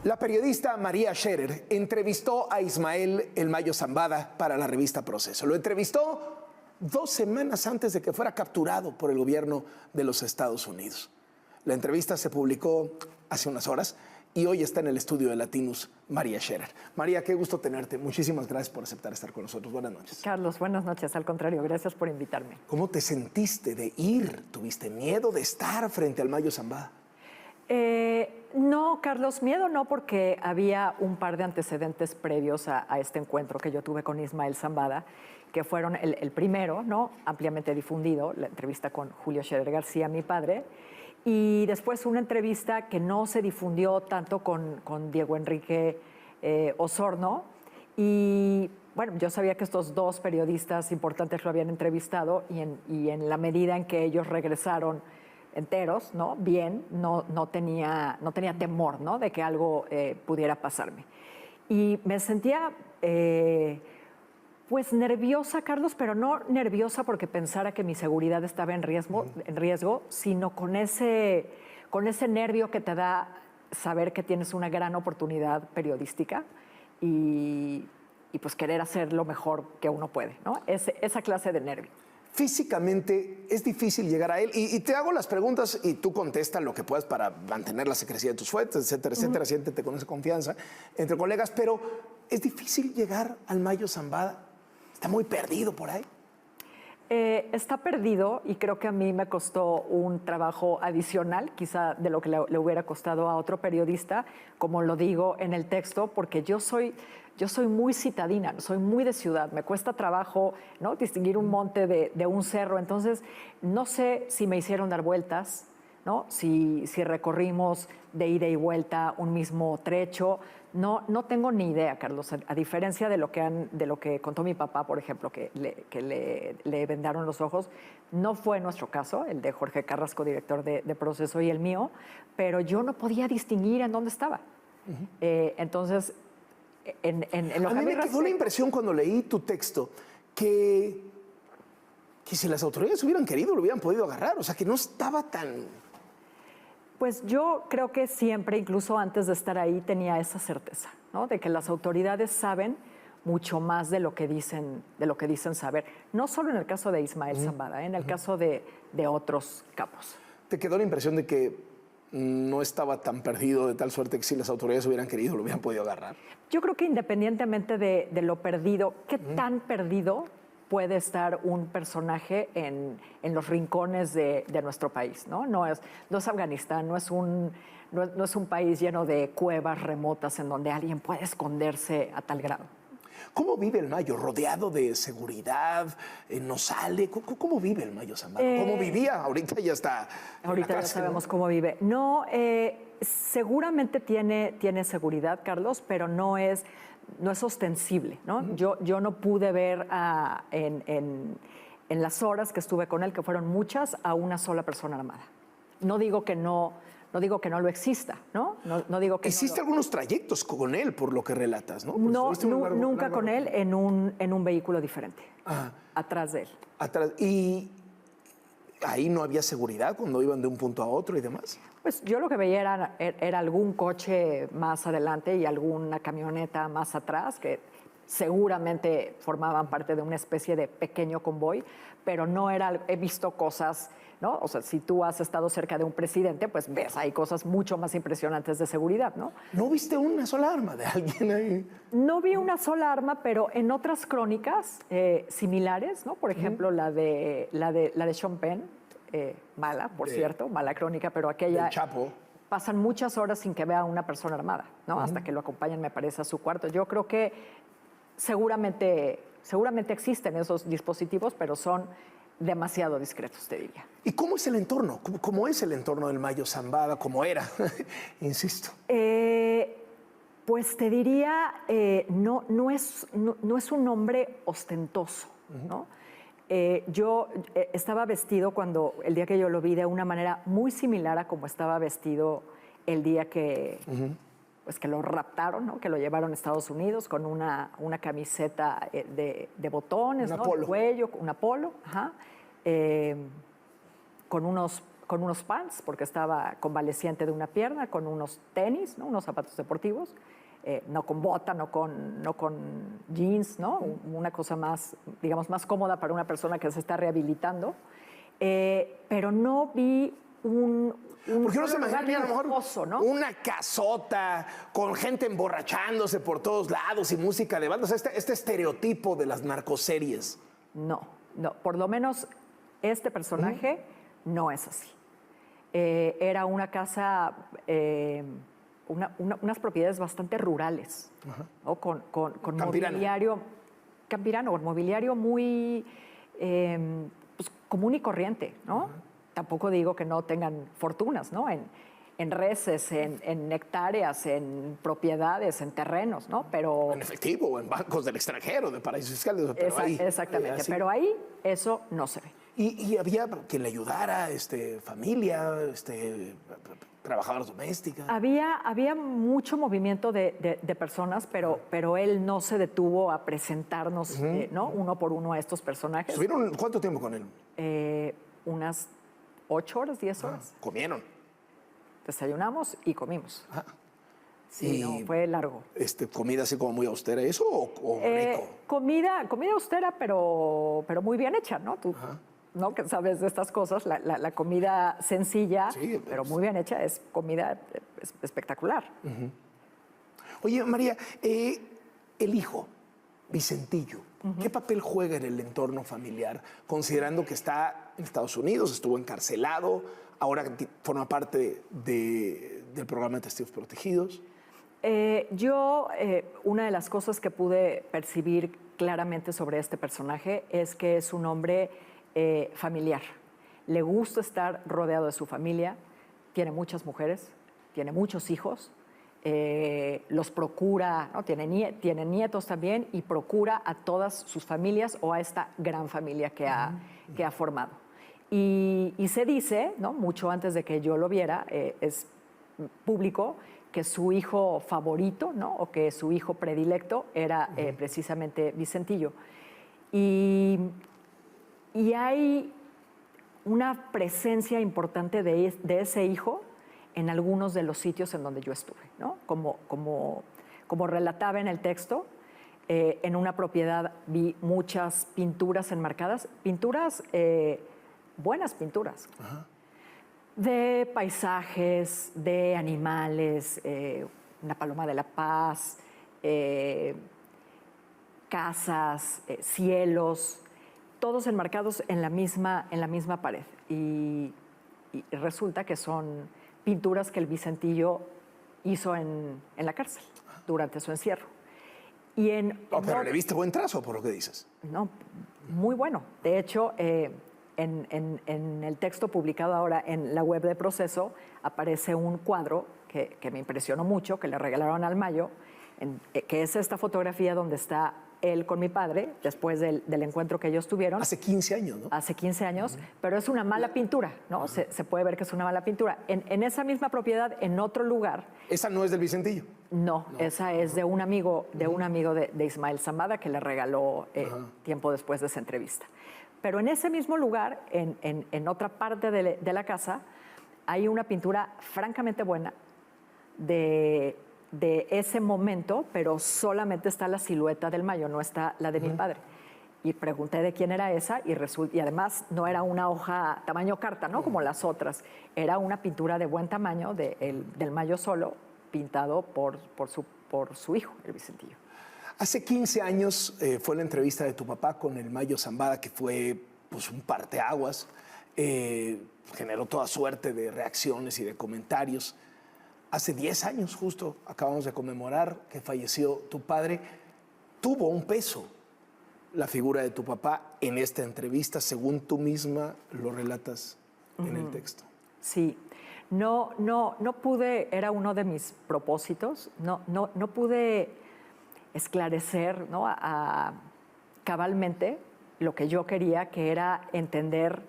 La periodista María Scherer entrevistó a Ismael El Mayo Zambada para la revista Proceso. Lo entrevistó 2 semanas antes de que fuera capturado por el gobierno de los Estados Unidos. La entrevista se publicó hace unas horas y hoy está en el estudio de Latinus María Scherer. María, qué gusto tenerte. Muchísimas gracias por aceptar estar con nosotros. Buenas noches. Carlos, buenas noches. Al contrario, gracias por invitarme. ¿Cómo te sentiste de ir? ¿Tuviste miedo de estar frente al Mayo Zambada? No, Carlos, miedo no, porque había un par de antecedentes previos a este encuentro que yo tuve con Ismael Zambada, que fueron el primero, ¿no?, ampliamente difundido, la entrevista con Julio Scherer García, mi padre, y después una entrevista que no se difundió tanto con Diego Enrique Osorno. Y bueno, yo sabía que estos 2 periodistas importantes lo habían entrevistado y en la medida en que ellos regresaron enteros, ¿no?, bien, no tenía temor, ¿no?, de que algo pudiera pasarme. Y me sentía pues nerviosa, Carlos, pero no nerviosa porque pensara que mi seguridad estaba en riesgo, sino con ese nervio que te da saber que tienes una gran oportunidad periodística y pues querer hacer lo mejor que uno puede, ¿no? Esa clase de nervio. Físicamente es difícil llegar a él y te hago las preguntas y tú contestas lo que puedas para mantener la secrecía de tus fuentes, etcétera, etcétera. Siéntete con esa confianza entre colegas, pero es difícil llegar al Mayo Zambada. Está muy perdido por ahí. Está perdido y creo que a mí me costó un trabajo adicional, quizá de lo que le hubiera costado a otro periodista, como lo digo en el texto, porque yo soy muy citadina, soy muy de ciudad, me cuesta trabajo, ¿no?, distinguir un monte de un cerro, entonces no sé si me hicieron dar vueltas, ¿no?, si recorrimos de ida y vuelta un mismo trecho. No tengo ni idea, Carlos, a diferencia de lo que contó mi papá, por ejemplo, que le vendaron los ojos. No fue nuestro caso, el de Jorge Carrasco, director de Proceso, y el mío, pero yo no podía distinguir en dónde estaba. Entonces, en lo que a mí me quedó la impresión cuando leí tu texto que si las autoridades hubieran querido lo hubieran podido agarrar, o sea, que no estaba tan... Pues yo creo que siempre, incluso antes de estar ahí, tenía esa certeza, ¿no?, de que las autoridades saben mucho más de lo que dicen saber. No solo en el caso de Ismael Zambada, en el caso de otros capos. ¿Te quedó la impresión de que no estaba tan perdido, de tal suerte que si las autoridades hubieran querido lo hubieran podido agarrar? Yo creo que independientemente de lo perdido, ¿qué tan perdido puede estar un personaje en los rincones de nuestro país, ¿no? No es Afganistán, no es un país lleno de cuevas remotas en donde alguien puede esconderse a tal grado. ¿Cómo vive el Mayo? ¿Rodeado de seguridad? ¿No sale? ¿Cómo vive el Mayo Zambada? ¿Cómo vivía? Ahorita ya está. Ahorita ya sabemos cómo vive. No, seguramente tiene seguridad, Carlos, pero no es ostensible, ¿no? Yo no pude ver en las horas que estuve con él, que fueron muchas, a una sola persona armada. No digo que no lo exista, ¿no? No digo que hiciste algunos trayectos con él, por lo que relatas, ¿no? Nunca con él en un vehículo diferente, atrás de él. ¿Y ahí no había seguridad cuando iban de un punto a otro y demás? Pues yo lo que veía era algún coche más adelante y alguna camioneta más atrás, que seguramente formaban parte de una especie de pequeño convoy, pero no era... He visto cosas, ¿no? O sea, si tú has estado cerca de un presidente, pues ves, hay cosas mucho más impresionantes de seguridad, ¿no? ¿No viste una sola arma de alguien ahí? No vi una sola arma, pero en otras crónicas similares, ¿no? Por ejemplo, la de Sean Penn, mala, por cierto, mala crónica, pero aquella... El Chapo. Pasan muchas horas sin que vea a una persona armada, ¿no? Hasta que lo acompañan, me parece, a su cuarto. Yo creo que seguramente existen esos dispositivos, pero son demasiado discretos, te diría. ¿Y cómo es el entorno? ¿Cómo es el entorno del Mayo Zambada? ¿Cómo era? Insisto. Pues te diría, no es un hombre ostentoso, ¿no? Yo estaba vestido el día que yo lo vi de una manera muy similar a como estaba vestido el día que lo raptaron, ¿no? Que lo llevaron a Estados Unidos con una camiseta de botones, ¿no? De cuello, una polo, con unos con unos pants, porque estaba convaleciente de una pierna, con unos tenis, ¿no? Unos zapatos deportivos, no con bota, no con jeans, ¿no? Una cosa más, digamos, más cómoda para una persona que se está rehabilitando. Pero no vi un ¿Por qué no se lugar imagina a lo mejor lujoso, ¿no? una casota con gente emborrachándose por todos lados y música de banda? O sea, este estereotipo de las narcoseries. No, por lo menos este personaje no es así. Era una casa, unas propiedades bastante rurales, ¿no? Con Campirana. mobiliario campirano, con mobiliario muy pues, común y corriente, ¿no? Tampoco digo que no tengan fortunas, ¿no? En reses, en hectáreas, en propiedades, en terrenos, ¿no? Pero En efectivo, o en bancos del extranjero, de paraísos fiscales. Pero ahí, exactamente, así. pero ahí eso no se ve. Y había quien le ayudara, familia, trabajadoras domésticas. Había mucho movimiento de personas, pero él no se detuvo a presentarnos, ¿no? Uno por uno a estos personajes. ¿Estuvieron cuánto tiempo con él? Unas 8 horas, 10 horas. Comieron. Desayunamos y comimos. Sí, Y, no, fue largo. ¿Comida así como muy austera, eso o rico? Comida austera, pero muy bien hecha, ¿no? Tú, ¿no? Que sabes de estas cosas, la comida sencilla, Sí, pero muy bien hecha, es comida espectacular. Oye, María, el hijo, Vicentillo, ¿qué papel juega en el entorno familiar? Considerando que está en Estados Unidos, estuvo encarcelado, ahora forma parte del programa de Testigos Protegidos. Una de las cosas que pude percibir claramente sobre este personaje es que es un hombre familiar. Le gusta estar rodeado de su familia, tiene muchas mujeres, tiene muchos hijos, los procura, ¿no? Tiene nietos también y procura a todas sus familias o a esta gran familia que ha formado. Y se dice, ¿no? Mucho antes de que yo lo viera, es público, que su hijo favorito, ¿no? O que su hijo predilecto era precisamente Vicentillo. Y hay una presencia importante de ese hijo en algunos de los sitios en donde yo estuve, ¿no? Como relataba en el texto, en una propiedad vi muchas pinturas enmarcadas, buenas pinturas, de paisajes, de animales, una paloma de la paz, casas, cielos, todos enmarcados en la misma pared. Y resulta que son pinturas que el Vicentillo hizo en la cárcel durante su encierro. Pero le viste buen trazo, por lo que dices. No, muy bueno. De hecho, en el texto publicado ahora en la web de Proceso aparece un cuadro que me impresionó mucho, que le regalaron al Mayo, que es esta fotografía donde está él con mi padre, después del encuentro que ellos tuvieron. Hace 15 años, ¿no? Hace 15 años, pero es una mala pintura, ¿no? Se puede ver que es una mala pintura. En esa misma propiedad, en otro lugar... ¿Esa no es del Vicentillo? No, esa es de un amigo de Ismael Zambada que le regaló tiempo después de esa entrevista. Pero en ese mismo lugar, en otra parte de la casa, hay una pintura francamente buena de ese momento, pero solamente está la silueta del Mayo, no está la de mi padre. Y pregunté de quién era esa y además no era una hoja tamaño carta, ¿no? Como las otras. Era una pintura de buen tamaño del Mayo solo, pintado por su hijo, el Vicentillo. Hace 15 años fue la entrevista de tu papá con el Mayo Zambada, que fue pues, un parteaguas. Generó toda suerte de reacciones y de comentarios. Hace 10 años justo acabamos de conmemorar que falleció tu padre. Tuvo un peso la figura de tu papá en esta entrevista, según tú misma lo relatas en el texto. Sí. No pude, era uno de mis propósitos, no pude esclarecer, ¿no? Cabalmente lo que yo quería, que era entender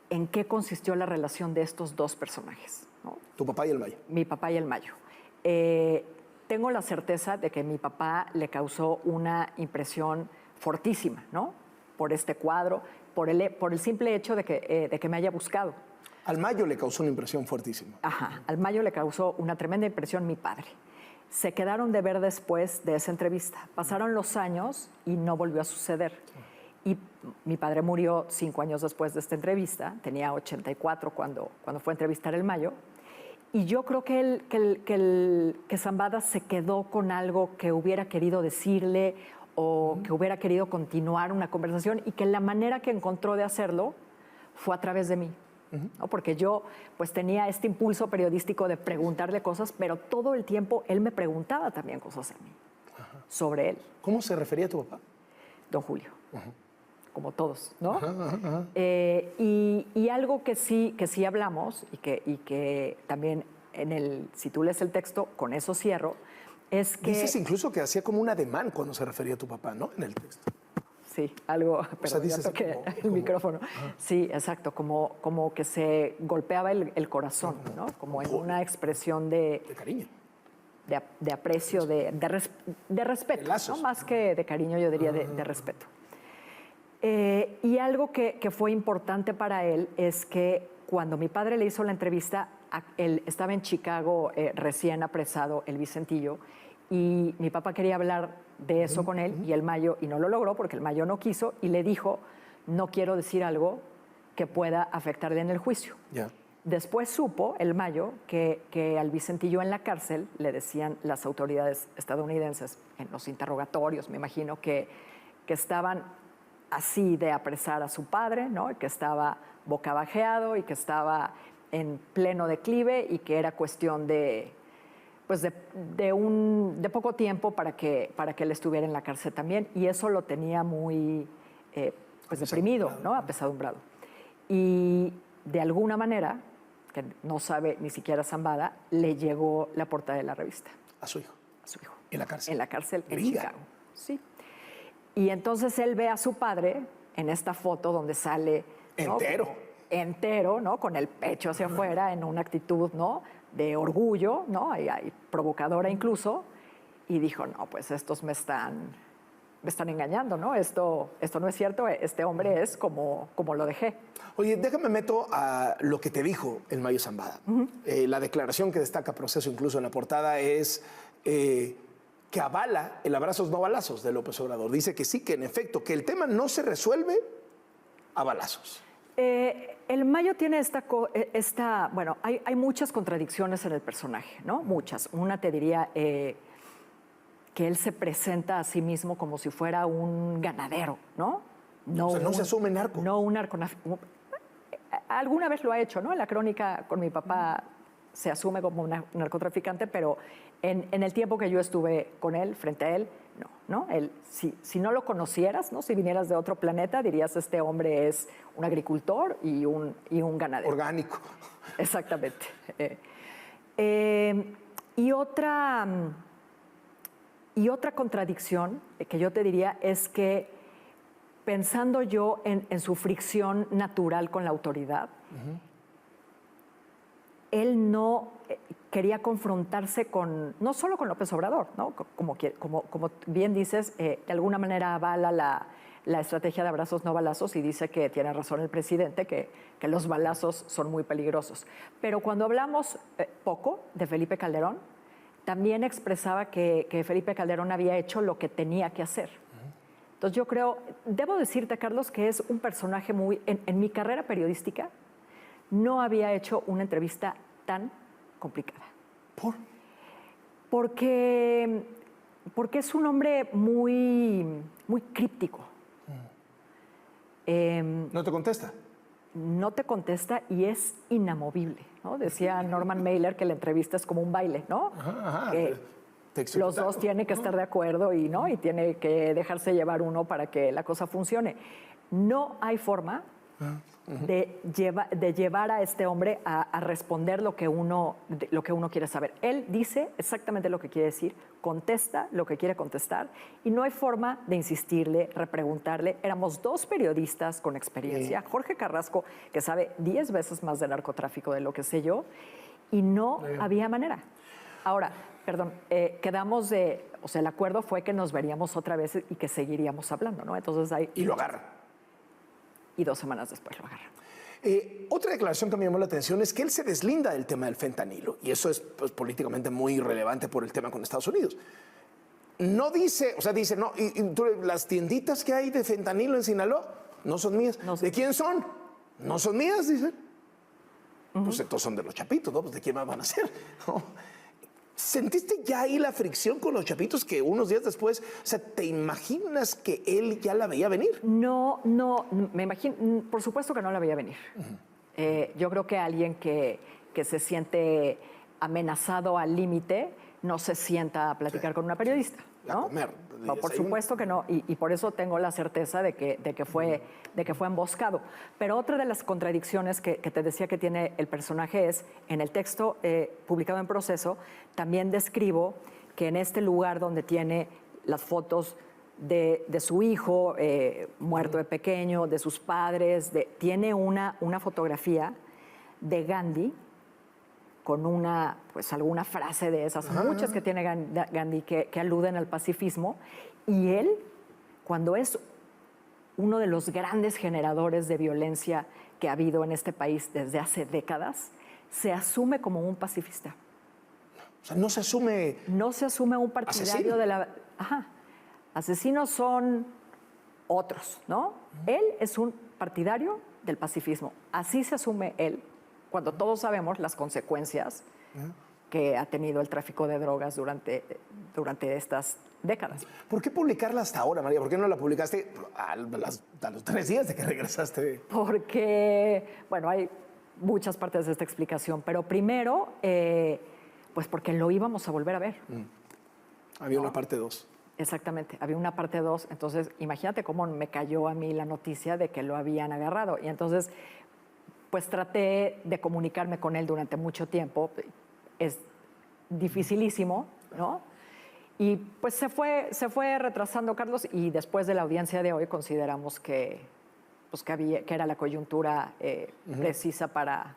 en qué consistió la relación de estos dos personajes, ¿no? Tu papá y el Mayo. Mi papá y el Mayo. Tengo la certeza de que mi papá le causó una impresión fortísima, ¿no? por este cuadro, por el simple hecho de que me haya buscado. Al Mayo le causó una impresión fuertísima. Ajá, al Mayo le causó una tremenda impresión mi padre. Se quedaron de ver después de esa entrevista. Pasaron los años y no volvió a suceder. Y mi padre murió 5 años después de esta entrevista, tenía 84 cuando fue a entrevistar el Mayo. Y yo creo que Zambada se quedó con algo que hubiera querido decirle o que hubiera querido continuar una conversación y que la manera que encontró de hacerlo fue a través de mí. ¿No? Porque yo pues tenía este impulso periodístico de preguntarle cosas, pero todo el tiempo él me preguntaba también cosas a mí sobre él. ¿Cómo se refería a tu papá? Don Julio, como todos, ¿no? Y algo que sí hablamos y que también si tú lees el texto, con eso cierro, es que... Dices incluso que hacía como un ademán cuando se refería a tu papá, ¿no? En el texto. Sí, algo, pero dices ya toqué el como, micrófono. Sí, exacto, como que se golpeaba el corazón, ¿no? Como en una expresión de cariño. De aprecio, de respeto, ¿no? Más que de cariño, yo diría de respeto. Y algo que fue importante para él es que cuando mi padre le hizo la entrevista, él estaba en Chicago recién apresado, el Vicentillo, y mi papá quería hablar de eso con él y el Mayo, y no lo logró porque el Mayo no quiso, y le dijo, no quiero decir algo que pueda afectarle en el juicio. Yeah. Después supo el Mayo que al Vicentillo en la cárcel le decían las autoridades estadounidenses en los interrogatorios, me imagino, que estaban así de apresar a su padre, ¿no? Que estaba bocabajeado y que estaba en pleno declive y que era cuestión de poco tiempo para que él estuviera en la cárcel también, y eso lo tenía muy deprimido, ¿no? Apesadumbrado. Y de alguna manera, que no sabe ni siquiera Zambada, le llegó la portada de la revista. A su hijo. A su hijo. En la cárcel. En la cárcel, en Vida. Chicago. Sí. Y entonces él ve a su padre en esta foto donde sale... ¿no? Entero. Entero, ¿no? Con el pecho hacia afuera, en una actitud, ¿no? De orgullo, ¿no? Y provocadora incluso, y dijo, no, pues estos me están engañando, ¿no? Esto no es cierto, este hombre es como lo dejé. Oye, déjame meto a lo que te dijo el Mayo Zambada. La declaración que destaca Proceso incluso en la portada es que avala el abrazos no balazos de López Obrador. Dice que sí, que en efecto, que el tema no se resuelve a balazos. El Mayo tiene bueno, hay muchas contradicciones en el personaje, ¿no? Muchas. Una te diría que él se presenta a sí mismo como si fuera un ganadero, ¿no? O sea, no se asume narco. No un narcotraficante. Alguna vez lo ha hecho, ¿no? En la crónica con mi papá se asume como un narcotraficante, pero en el tiempo que yo estuve con él, frente a él, no. Él, si no lo conocieras, ¿no? Si vinieras de otro planeta, dirías, este hombre es un agricultor y un ganadero. Orgánico. Exactamente. Y otra contradicción que yo te diría es que pensando yo en su fricción natural con la autoridad, él no quería confrontarse no solo con López Obrador, ¿no? Como bien dices, de alguna manera avala la estrategia de abrazos no balazos y dice que tiene razón el presidente, que los balazos son muy peligrosos. Pero cuando hablamos poco de Felipe Calderón, también expresaba que Felipe Calderón había hecho lo que tenía que hacer. Entonces yo debo decirte, Carlos, que es un personaje en mi carrera periodística, no había hecho una entrevista tan complicada. ¿Por? Porque es un hombre muy críptico. ¿No te contesta? No te contesta y es inamovible, ¿no? Decía Norman Mailer que la entrevista es como un baile, ¿no? Que los dos tienen que estar de acuerdo y tiene que dejarse llevar uno para que la cosa funcione. No hay forma de llevar a este hombre a responder lo que uno quiere saber. Él dice exactamente lo que quiere decir, contesta lo que quiere contestar y no hay forma de insistirle, repreguntarle. Éramos 2 periodistas con experiencia, Jorge Carrasco, que sabe 10 veces más de narcotráfico de lo que sé yo, y no había manera. Ahora, perdón, quedamos el acuerdo fue que nos veríamos otra vez y que seguiríamos hablando, ¿no? Entonces Y lo agarra. y 2 semanas después lo agarran. Otra declaración que me llamó la atención es que él se deslinda del tema del fentanilo, y eso es pues, políticamente muy relevante por el tema con Estados Unidos. No dice, o sea, dice, no, las tienditas que hay de fentanilo en Sinaloa no son mías. No sé. ¿De quién son? No son mías, dicen. Pues entonces son de los chapitos, ¿no? Pues ¿de quién más van a ser? ¿No? ¿Sentiste ya ahí la fricción con los chapitos que unos días después, o sea, te imaginas que él ya la veía venir? No, me imagino, por supuesto que no la veía venir. Yo creo que alguien que se siente amenazado al límite no se sienta a platicar con una periodista, ¿no? A comer. No, por supuesto que no, y por eso tengo la certeza de que fue emboscado. Pero otra de las contradicciones que te decía que tiene el personaje es, en el texto publicado en Proceso, también describo que en este lugar donde tiene las fotos de su hijo muerto de pequeño, de sus padres, tiene una fotografía de Gandhi con alguna frase de esas, muchas que tiene Gandhi que aluden al pacifismo, y él, cuando es uno de los grandes generadores de violencia que ha habido en este país desde hace décadas, se asume como un pacifista. O sea, no se asume... No se asume un partidario asesino. de la... Ajá. Asesinos son otros, ¿no? Él es un partidario del pacifismo. Así se asume él, cuando todos sabemos las consecuencias que ha tenido el tráfico de drogas durante estas décadas. ¿Por qué publicarla hasta ahora, María? ¿Por qué no la publicaste a los 3 días de que regresaste? Porque, bueno, hay muchas partes de esta explicación, pero primero, pues porque lo íbamos a volver a ver. Había una parte 2. Exactamente, había una parte 2, entonces imagínate cómo me cayó a mí la noticia de que lo habían agarrado. Y entonces, pues traté de comunicarme con él durante mucho tiempo. Es dificilísimo, ¿no? Y pues se fue retrasando, Carlos, y después de la audiencia de hoy consideramos que era la coyuntura precisa para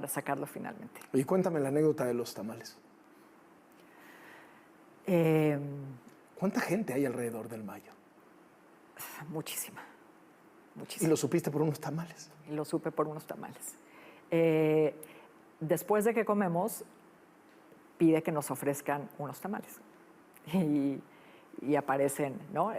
sacarlo finalmente. Y cuéntame la anécdota de los tamales. ¿Cuánta gente hay alrededor del Mayo? Muchísima. ¿Y lo supiste por unos tamales? Y lo supe por unos tamales. Después de que comemos, pide que nos ofrezcan unos tamales. Y aparecen, ¿no?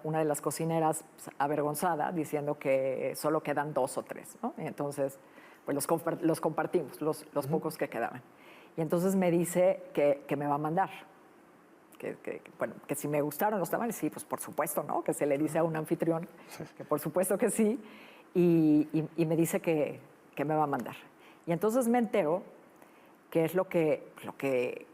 Una de las cocineras avergonzada diciendo que solo quedan 2 o 3, ¿no? Y entonces, pues los compartimos, los pocos que quedaban. Y entonces me dice que me va a mandar. Bueno, que si me gustaron los tamales, sí, pues por supuesto, ¿no? Que se le dice a un anfitrión, que por supuesto que sí. Y me dice que me va a mandar. Y entonces me entero que es lo que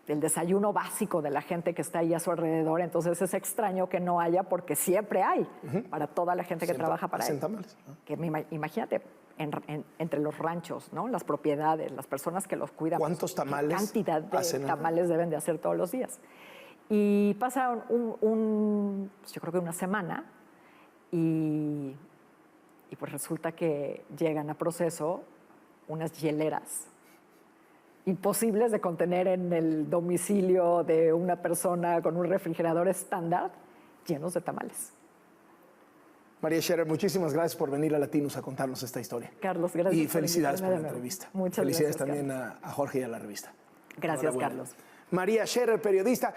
el desayuno básico de la gente que está ahí a su alrededor. Entonces es extraño que no haya, porque siempre hay para toda la gente que trabaja para él. Tamales. Que imagínate, entre los ranchos, ¿no? Las propiedades, las personas que los cuidan. ¿Cuántos tamales? ¿Qué cantidad de tamales deben de hacer todos los días? Y pasa yo creo que una semana, y pues resulta que llegan a Proceso unas hieleras imposibles de contener en el domicilio de una persona con un refrigerador estándar llenos de tamales. María Scherer, muchísimas gracias por venir a Latinos a contarnos esta historia. Carlos, gracias. Y felicidades por la entrevista. Muchas felicidades gracias, también a Jorge y a la revista. Gracias, Carlos. María Scherer, periodista.